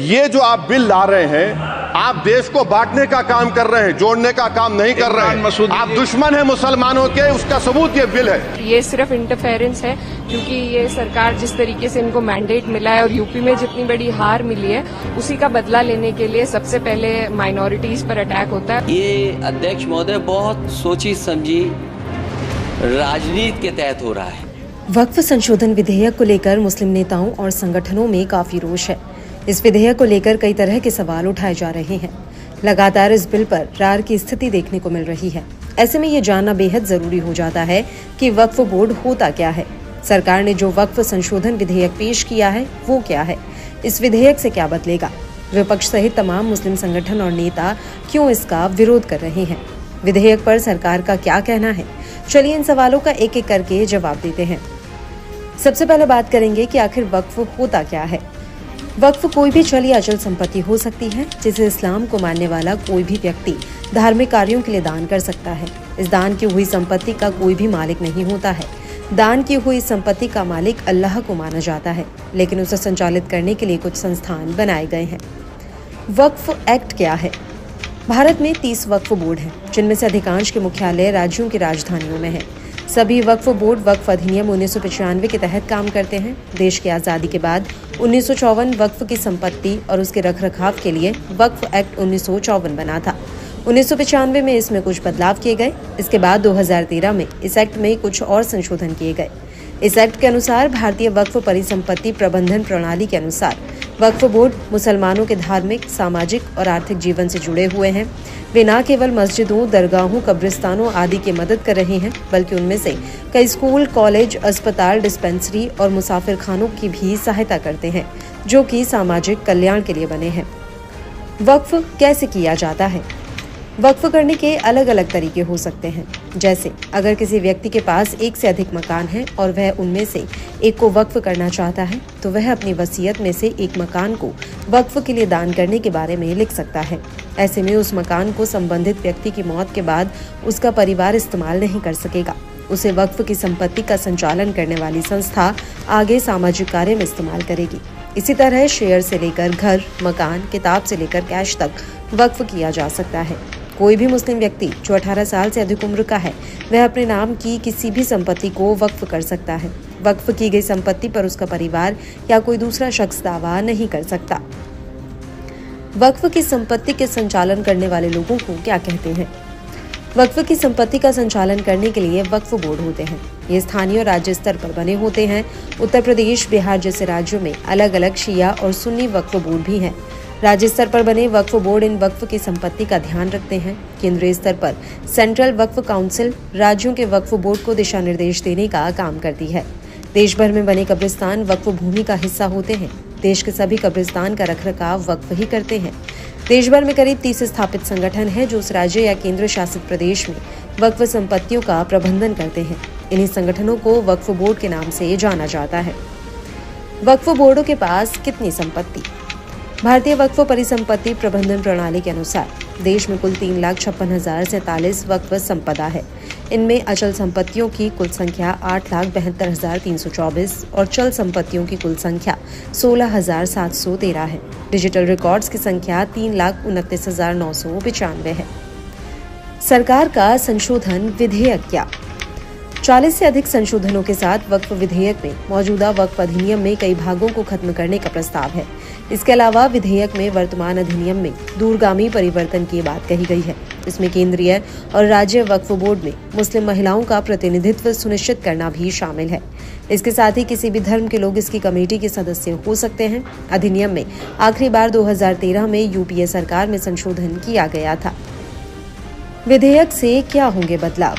ये जो आप बिल ला रहे हैं, आप देश को बांटने का काम कर रहे हैं, जोड़ने का काम नहीं कर रहे हैं। आप दुश्मन हैं मुसलमानों के, उसका सबूत ये बिल है। ये सिर्फ इंटरफेरेंस है, क्योंकि ये सरकार जिस तरीके से इनको मैंडेट मिला है और यूपी में जितनी बड़ी हार मिली है, उसी का बदला लेने के लिए सबसे पहले माइनॉरिटीज पर अटैक होता है। ये अध्यक्ष महोदय बहुत सोची समझी राजनीति के तहत हो रहा है। वक्फ संशोधन विधेयक को लेकर मुस्लिम नेताओं और संगठनों में काफी रोष है। इस विधेयक को लेकर कई तरह के सवाल उठाए जा रहे हैं। लगातार इस बिल पर रार की स्थिति देखने को मिल रही है। ऐसे में ये जानना बेहद जरूरी हो जाता है कि वक्फ बोर्ड होता क्या है। सरकार ने जो वक्फ संशोधन विधेयक पेश किया है वो क्या है, इस विधेयक से क्या बदलेगा, विपक्ष सहित तमाम मुस्लिम संगठन और नेता क्यों इसका विरोध कर रहे हैं, विधेयक पर सरकार का क्या कहना है। चलिए इन सवालों का एक एक करके जवाब देते हैं। सबसे पहले बात करेंगे कि आखिर वक्फ होता क्या है। वक्फ कोई भी चल या अचल संपत्ति हो सकती है जिसे इस्लाम को मानने वाला कोई भी व्यक्ति धार्मिक कार्यों के लिए दान कर सकता है। इस दान की हुई संपत्ति का कोई भी मालिक नहीं होता है। दान की हुई संपत्ति का मालिक अल्लाह को माना जाता है, लेकिन उसे संचालित करने के लिए कुछ संस्थान बनाए गए हैं। वक्फ एक्ट क्या है? भारत में 30 वक्फ बोर्ड हैं, जिनमें से अधिकांश के मुख्यालय राज्यों की राजधानियों में है। सभी वक्फ बोर्ड वक्फ अधिनियम 1995 के तहत काम करते हैं। देश की आज़ादी के बाद 1954 वक्फ की संपत्ति और उसके रखरखाव के लिए वक्फ एक्ट 1954 बना था। 1995 में इसमें कुछ बदलाव किए गए। इसके बाद 2013 में इस एक्ट में कुछ और संशोधन किए गए। इस एक्ट के अनुसार भारतीय वक्फ परिसंपत्ति प्रबंधन प्रणाली के अनुसार वक्फ बोर्ड मुसलमानों के धार्मिक, सामाजिक और आर्थिक जीवन से जुड़े हुए हैं। वे न केवल मस्जिदों, दरगाहों, कब्रिस्तानों आदि की मदद कर रहे हैं, बल्कि उनमें से कई स्कूल, कॉलेज, अस्पताल, डिस्पेंसरी और मुसाफिर खानों की भी सहायता करते हैं, जो कि सामाजिक कल्याण के लिए बने हैं। वक्फ कैसे किया जाता है? वक्फ करने के अलग अलग तरीके हो सकते हैं। जैसे अगर किसी व्यक्ति के पास एक से अधिक मकान है और वह उनमें से एक को वक्फ करना चाहता है, तो वह अपनी वसीयत में से एक मकान को वक्फ के लिए दान करने के बारे में लिख सकता है। ऐसे में उस मकान को संबंधित व्यक्ति की मौत के बाद उसका परिवार इस्तेमाल नहीं कर सकेगा। उसे वक्फ की संपत्ति का संचालन करने वाली संस्था आगे सामाजिक कार्य में इस्तेमाल करेगी। इसी तरह शेयर से लेकर घर, मकान, किताब से लेकर कैश तक वक्फ किया जा सकता है। कोई भी मुस्लिम व्यक्ति जो 18 साल से अधिक उम्र का है, वह अपने नाम की किसी भी संपत्ति को वक्फ कर सकता है। वक्फ की गई संपत्ति पर उसका परिवार या कोई दूसरा शख्स दावा नहीं कर सकता। वक्फ की संपत्ति के संचालन करने वाले लोगों को क्या कहते हैं? वक्फ की संपत्ति का संचालन करने के लिए वक्फ बोर्ड होते हैं। ये स्थानीय और राज्य स्तर पर बने होते हैं। उत्तर प्रदेश, बिहार जैसे राज्यों में अलग अलग शिया और सुन्नी वक्फ बोर्ड भी हैं। राज्य स्तर पर बने वक्फ बोर्ड इन वक्फ की संपत्ति का ध्यान रखते हैं। केंद्रीय स्तर पर सेंट्रल वक्फ काउंसिल राज्यों के वक्फ बोर्ड को दिशा निर्देश देने का काम करती है। देश भर में बने कब्रिस्तान वक्फ भूमि का हिस्सा होते हैं। देश के सभी कब्रिस्तान का रखरखाव वक्फ ही करते हैं। देश भर में करीब 30 स्थापित संगठन हैं जो उस राज्य या केंद्र शासित प्रदेश में वक्फ संपत्तियों का प्रबंधन करते हैं। इन्हीं संगठनों को वक्फ बोर्ड के नाम से जाना जाता है। वक्फ बोर्डों के पास कितनी संपत्ति? भारतीय वक्फ परिसंपत्ति प्रबंधन प्रणाली के अनुसार देश में कुल 3,56,047 वक्फ संपदा है। इनमें अचल संपत्तियों की कुल संख्या 8,72,324 और चल संपत्तियों की कुल संख्या 16,713 है। डिजिटल रिकॉर्ड्स की संख्या 3,29,995 है। सरकार का संशोधन विधेयक क्या? 40 से अधिक संशोधनों के साथ वक्फ विधेयक में मौजूदा वक्फ अधिनियम में कई भागों को खत्म करने का प्रस्ताव है। इसके अलावा विधेयक में वर्तमान अधिनियम में दूरगामी परिवर्तन की बात कही गई है। इसमें केंद्रीय और राज्य वक्फ बोर्ड में मुस्लिम महिलाओं का प्रतिनिधित्व सुनिश्चित करना भी शामिल है। इसके साथ ही किसी भी धर्म के लोग इसकी कमेटी के सदस्य हो सकते हैं। अधिनियम में आखिरी बार 2013 में यूपीए सरकार में संशोधन किया गया था। विधेयक से क्या होंगे बदलाव?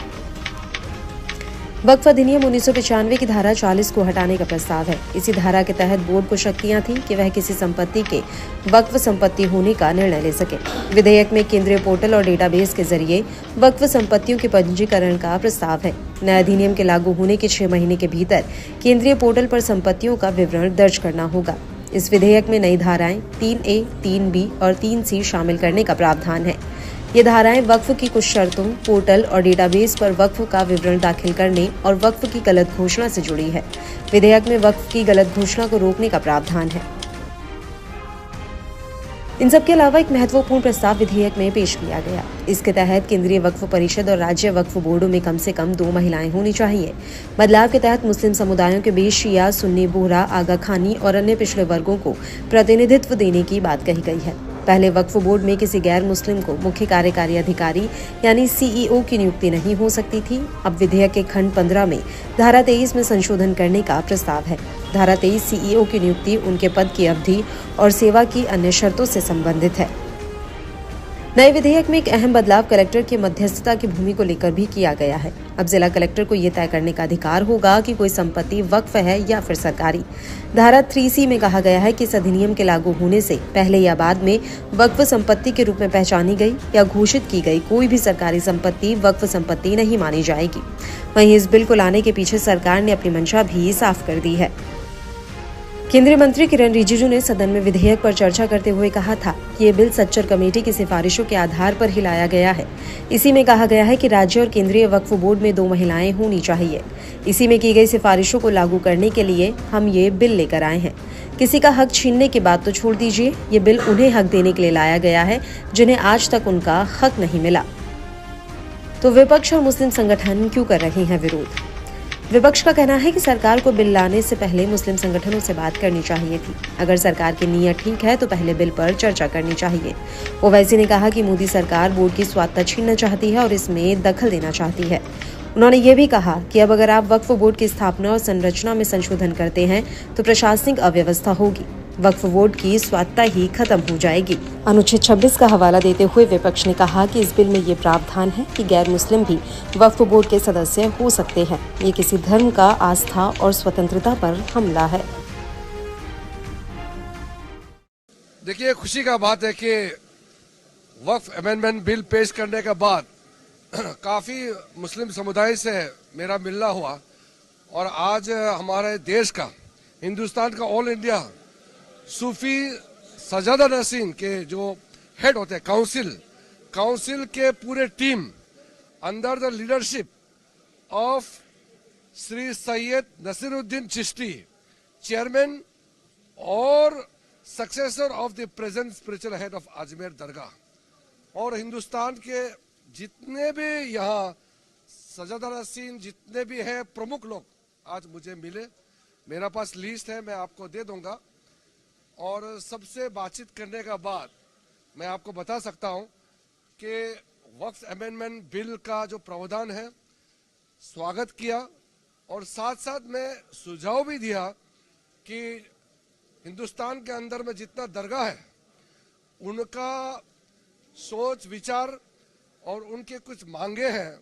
वक्फ अधिनियम 1995 की धारा 40 को हटाने का प्रस्ताव है। इसी धारा के तहत बोर्ड को शक्तियां थी कि वह किसी संपत्ति के वक्फ संपत्ति होने का निर्णय ले सके। विधेयक में केंद्रीय पोर्टल और डेटाबेस के जरिए वक्फ संपत्तियों के पंजीकरण का प्रस्ताव है। नए अधिनियम के लागू होने के 6 महीने के भीतर केंद्रीय पोर्टल पर संपत्तियों का विवरण दर्ज करना होगा। इस विधेयक में नई धाराएं 3A, 3B और 3C शामिल करने का प्रावधान है। ये धाराएं वक्फ की कुछ शर्तों, पोर्टल और डेटाबेस पर वक्फ का विवरण दाखिल करने और वक्फ की गलत घोषणा से जुड़ी है। विधेयक में वक्फ की गलत घोषणा को रोकने का प्रावधान है। इन सब के अलावा एक महत्वपूर्ण प्रस्ताव विधेयक में पेश किया गया। इसके तहत केंद्रीय वक्फ परिषद और राज्य वक्फ बोर्डों में कम से कम 2 महिलाएं होनी चाहिए। बदलाव के तहत मुस्लिम समुदायों के बीच शिया, सुन्नी, बोहरा, आगा खानी और अन्य पिछड़े वर्गों को प्रतिनिधित्व देने की बात कही गई है। पहले वक्फ बोर्ड में किसी गैर मुस्लिम को मुख्य कार्यकारी अधिकारी यानी CEO की नियुक्ति नहीं हो सकती थी। अब विधेयक के खंड 15 में धारा 23 में संशोधन करने का प्रस्ताव है। धारा 23 CEO की नियुक्ति उनके पद की अवधि और सेवा की अन्य शर्तों से संबंधित है। नए विधेयक में एक अहम बदलाव कलेक्टर की मध्यस्थता की भूमि को लेकर भी किया गया है। अब जिला कलेक्टर को ये तय करने का अधिकार होगा कि कोई संपत्ति वक्फ है या फिर सरकारी। धारा 3C में कहा गया है कि इस अधिनियम के लागू होने से पहले या बाद में वक्फ संपत्ति के रूप में पहचानी गई या घोषित की गई कोई भी सरकारी संपत्ति वक्फ संपत्ति नहीं मानी जाएगी। वहीं इस बिल को लाने के पीछे सरकार ने अपनी मंशा भी साफ कर दी है। केंद्रीय मंत्री किरण रिजिजू ने सदन में विधेयक पर चर्चा करते हुए कहा था कि ये बिल सच्चर कमेटी की सिफारिशों के आधार पर ही लाया गया है। इसी में कहा गया है कि राज्य और केंद्रीय वक्फ बोर्ड में 2 महिलाएं होनी चाहिए। इसी में की गई सिफारिशों को लागू करने के लिए हम ये बिल लेकर आए हैं। किसी का हक छीनने की बात तो छोड़ दीजिए, ये बिल उन्हें हक देने के लिए लाया गया है जिन्हें आज तक उनका हक नहीं मिला। तो विपक्ष और मुस्लिम संगठन क्यों कर रहे हैं विरोध? विपक्ष का कहना है कि सरकार को बिल लाने से पहले मुस्लिम संगठनों से बात करनी चाहिए थी। अगर सरकार की नीयत ठीक है तो पहले बिल पर चर्चा करनी चाहिए। ओवैसी ने कहा कि मोदी सरकार बोर्ड की स्वायत्तता छीनना चाहती है और इसमें दखल देना चाहती है। उन्होंने ये भी कहा कि अब अगर आप वक्फ बोर्ड की स्थापना और संरचना में संशोधन करते हैं तो प्रशासनिक अव्यवस्था होगी, वक्फ बोर्ड की स्वायत्तता ही खत्म हो जाएगी। अनुच्छेद 26 का हवाला देते हुए विपक्ष ने कहा कि इस बिल में ये प्रावधान है कि गैर मुस्लिम भी वक्फ बोर्ड के सदस्य हो सकते हैं। ये किसी धर्म का आस्था और स्वतंत्रता पर हमला है। देखिए, खुशी का बात है कि वक्फ अमेंडमेंट बिल पेश करने के बाद काफी मुस्लिम समुदाय से मेरा मिलना हुआ और आज हमारे देश का, हिंदुस्तान का, ऑल इंडिया सूफी सजादा नसीन के जो हेड होते हैं काउंसिल के पूरे team under the leadership of Shri Syed Naseeruddin Chishti, chairman और successor of the present spiritual head of Ajmer dargah, और हिंदुस्तान के जितने भी यहाँ सजादा नसीन जितने भी हैं प्रमुख लोग आज मुझे मिले। मेरा पास लिस्ट है, मैं आपको दे दूंगा। और सबसे बातचीत करने के बाद मैं आपको बता सकता हूं कि वक्फ अमेंडमेंट बिल का जो प्रावधान है स्वागत किया और साथ साथ मैं सुझाव भी दिया कि हिंदुस्तान के अंदर में जितना दरगाह है उनका सोच विचार और उनके कुछ मांगे हैं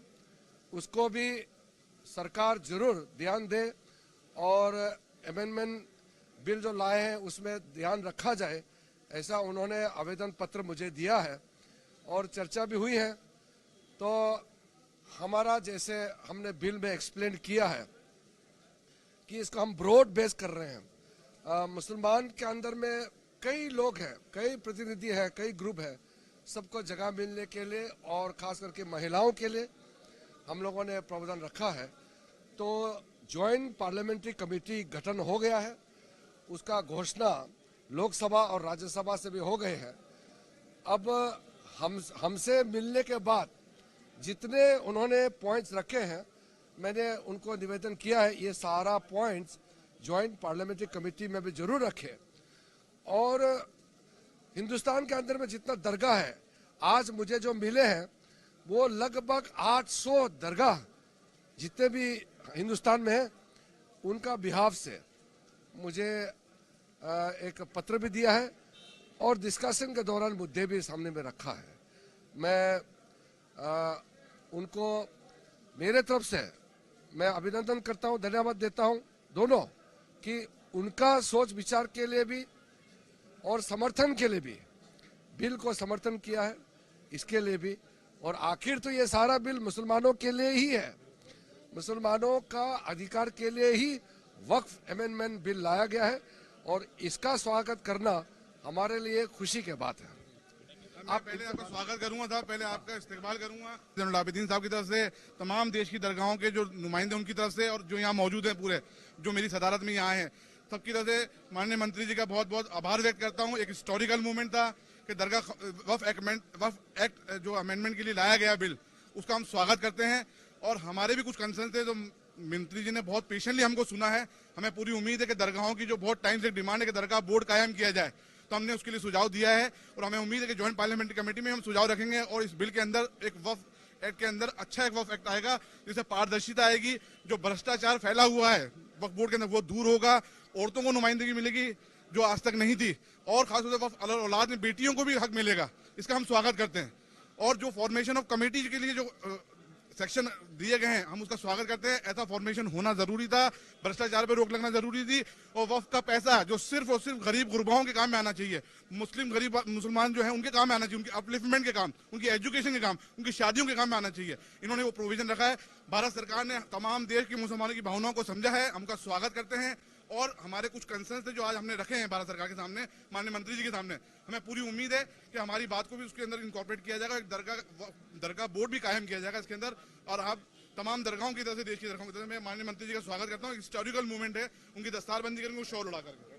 उसको भी सरकार जरूर ध्यान दे और अमेंडमेंट बिल जो लाए हैं उसमें ध्यान रखा जाए, ऐसा उन्होंने आवेदन पत्र मुझे दिया है और चर्चा भी हुई है। तो हमारा, जैसे हमने बिल में एक्सप्लेन किया है कि इसको हम ब्रॉड बेस कर रहे हैं। मुसलमान के अंदर में कई लोग हैं, कई प्रतिनिधि हैं, कई ग्रुप हैं, सबको जगह मिलने के लिए और खास करके महिलाओं के लिए हम लोगों ने प्रावधान रखा है। तो ज्वाइंट पार्लियामेंट्री कमेटी गठन हो गया है, उसका घोषणा लोकसभा और राज्यसभा से भी हो गए हैं। अब हमसे मिलने के बाद जितने उन्होंने पॉइंट्स रखे हैं मैंने उनको निवेदन किया है ये सारा पॉइंट्स ज्वाइंट पार्लियामेंट्री कमेटी में भी जरूर रखे। और हिंदुस्तान के अंदर में जितना दरगाह है आज मुझे जो मिले हैं वो लगभग 800 दरगाह जितने भी हिंदुस्तान में है उनका बिहाफ से मुझे एक पत्र भी दिया है और डिस्कशन के दौरान मुद्दे भी सामने में रखा है। मैं उनको मेरे तरफ से मैं अभिनंदन करता हूं, धन्यवाद देता हूं दोनों कि उनका सोच विचार के लिए भी और समर्थन के लिए भी बिल को समर्थन किया है, इसके लिए भी। और आखिर तो ये सारा बिल मुसलमानों के लिए ही है, मुसलमानों का अधिकार के लिए ही वक्फ अमेंडमेंट बिल लाया गया है और इसका स्वागत करना हमारे लिए खुशी की बात है। आप पहले आपका स्वागत करूंगा साहब, पहले आपका इस्तेकबाल करूंगा जैनुल आबिदीन साहब की तरफ से, तमाम देश की दरगाहों के जो नुमाइंदे उनकी तरफ से और जो यहाँ मौजूद हैं पूरे जो मेरी सदारत में यहाँ हैं सबकी तरफ से माननीय मंत्री जी का बहुत बहुत आभार व्यक्त करता हूँ। एक हिस्टोरिकल मूवमेंट था कि दरगाह वक्फ एक्ट जो अमेंडमेंट के लिए लाया गया बिल, उसका हम स्वागत करते हैं। और हमारे भी कुछ कंसर्न थे जो मंत्री जी ने बहुत पेशेंटली हमको सुना है। हमें पूरी उम्मीद है कि दरगाहों की जो बहुत टाइम से डिमांड है कि दरगाह बोर्ड कायम किया जाए, तो हमने उसके लिए सुझाव दिया है और हमें उम्मीद है कि ज्वाइंट पार्लियामेंट्री कमेटी में हम सुझाव रखेंगे और इस बिल के अंदर एक वक्फ एक्ट के अंदर अच्छा एक वक्फ एक्ट आएगा जिससे पारदर्शिता आएगी। जो भ्रष्टाचार फैला हुआ है वक्फ बोर्ड के अंदर वो दूर होगा, औरतों को नुमाइंदगी मिलेगी जो आज तक नहीं थी, और खासतौर से वक्फ औलाद में बेटियों को भी हक मिलेगा। इसका हम स्वागत करते हैं। और जो फॉर्मेशन ऑफ कमेटी के लिए जो सेक्शन दिए गए हैं हम उसका स्वागत करते हैं। ऐसा फॉर्मेशन होना जरूरी था, भ्रष्टाचार पे रोक लगना जरूरी थी। और वक्फ का पैसा जो सिर्फ और सिर्फ गरीब गुरबाओं के काम में आना चाहिए, मुस्लिम गरीब मुसलमान जो है उनके काम में आना चाहिए, उनके अपलिफ्टमेंट के काम, उनकी एजुकेशन के काम, उनकी शादियों के काम में आना चाहिए। इन्होंने वो प्रोविजन रखा है। भारत सरकार ने तमाम देश के मुसलमानों की भावनाओं को समझा है, हम उनका स्वागत करते हैं। और हमारे कुछ कंसर्न थे जो आज हमने रखे हैं भारत सरकार के सामने, माननीय मंत्री जी के सामने। हमें पूरी उम्मीद है कि हमारी बात को भी उसके अंदर इनकॉर्पोरेट किया जाएगा, एक दरगाह बोर्ड भी कायम किया जाएगा इसके अंदर। और आप तमाम दरगाहों की तरफ से, देश की दरगाहों की तरफ से मैं माननीय मंत्री जी का स्वागत करता हूँ। हिस्टोरिकल मूवमेंट है, उनकी दस्तारबंदी करेंगे, वो शॉल उड़ा करके।